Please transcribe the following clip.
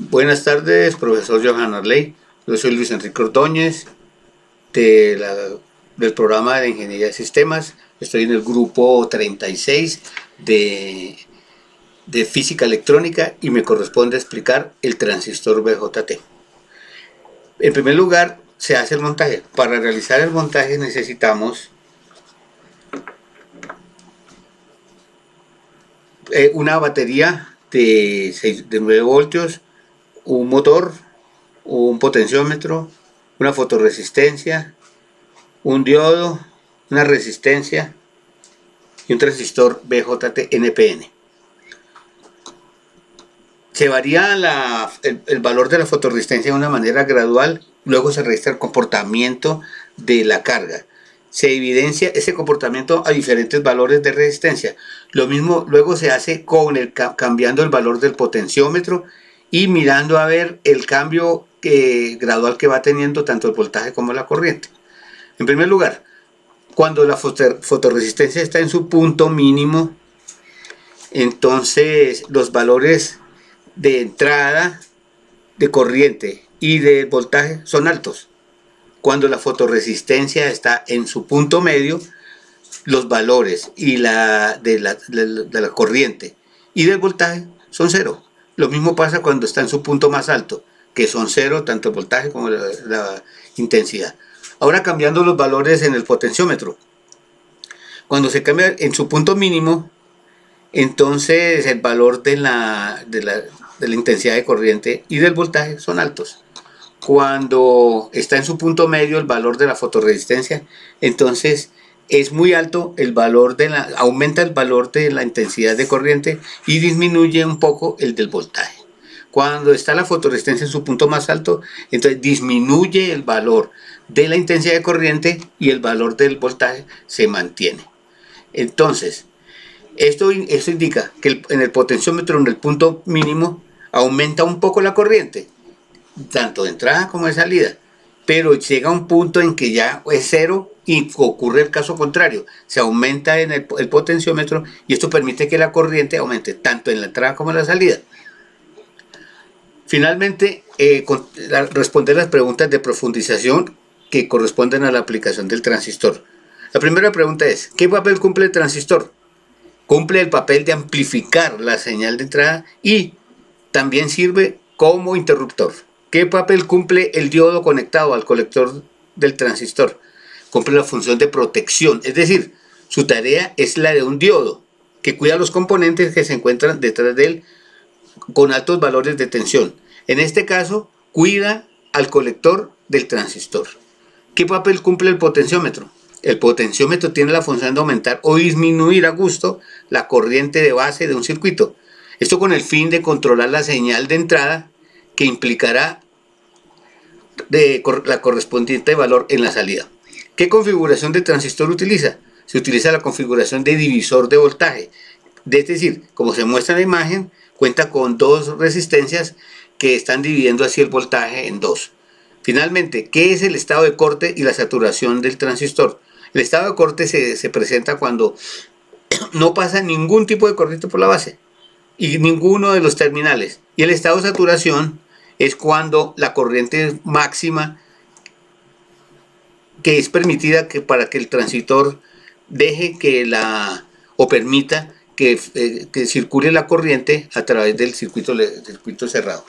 Buenas tardes, profesor Johan Arley. Yo soy Luis Enrique Ordóñez del programa de Ingeniería de Sistemas. Estoy en el grupo 36 de Física Electrónica y me corresponde explicar el transistor BJT. En primer lugar, se hace el montaje. Para realizar el montaje necesitamos una batería de 9 voltios, un motor, un potenciómetro, una fotorresistencia, un diodo, una resistencia y un transistor BJT NPN. Se varía el valor de la fotorresistencia de una manera gradual, luego se registra el comportamiento de la carga. Se evidencia ese comportamiento a diferentes valores de resistencia. Lo mismo luego se hace cambiando el valor del potenciómetro y mirando a ver el cambio gradual que va teniendo tanto el voltaje como la corriente. En primer lugar, cuando la fotorresistencia está en su punto mínimo, entonces los valores de entrada, de corriente y de voltaje son altos. Cuando la fotorresistencia está en su punto medio, los valores y de la corriente y del voltaje son cero. Lo mismo pasa cuando está en su punto más alto, que son cero tanto el voltaje como la intensidad. Ahora cambiando los valores en el potenciómetro. Cuando se cambia en su punto mínimo, entonces el valor de la intensidad de corriente y del voltaje son altos. Cuando está en su punto medio el valor de la fotorresistencia, entonces es muy alto el valor aumenta el valor de la intensidad de corriente y disminuye un poco el del voltaje. Cuando está la fotorresistencia en su punto más alto, entonces disminuye el valor de la intensidad de corriente y el valor del voltaje se mantiene. Entonces, esto indica que en el potenciómetro, en el punto mínimo, aumenta un poco la corriente, tanto de entrada como de salida, pero llega a un punto en que ya es cero y ocurre el caso contrario, se aumenta en el potenciómetro y esto permite que la corriente aumente tanto en la entrada como en la salida. Finalmente, responder las preguntas de profundización que corresponden a la aplicación del transistor. La primera pregunta es, ¿qué papel cumple el transistor? Cumple el papel de amplificar la señal de entrada y también sirve como interruptor. ¿Qué papel cumple el diodo conectado al colector del transistor? Cumple la función de protección, es decir, su tarea es la de un diodo que cuida los componentes que se encuentran detrás de él con altos valores de tensión. En este caso, cuida al colector del transistor. ¿Qué papel cumple el potenciómetro? El potenciómetro tiene la función de aumentar o disminuir a gusto la corriente de base de un circuito. Esto con el fin de controlar la señal de entrada que implicará la correspondiente valor en la salida. ¿Qué configuración de transistor utiliza? Se utiliza la configuración de divisor de voltaje. Es decir, como se muestra en la imagen, cuenta con dos resistencias que están dividiendo así el voltaje en dos. Finalmente, ¿qué es el estado de corte y la saturación del transistor? El estado de corte se presenta cuando no pasa ningún tipo de corriente por la base y ninguno de los terminales. Y el estado de saturación es cuando la corriente máxima que es permitida para que el transistor deje o permita que circule la corriente a través del circuito cerrado.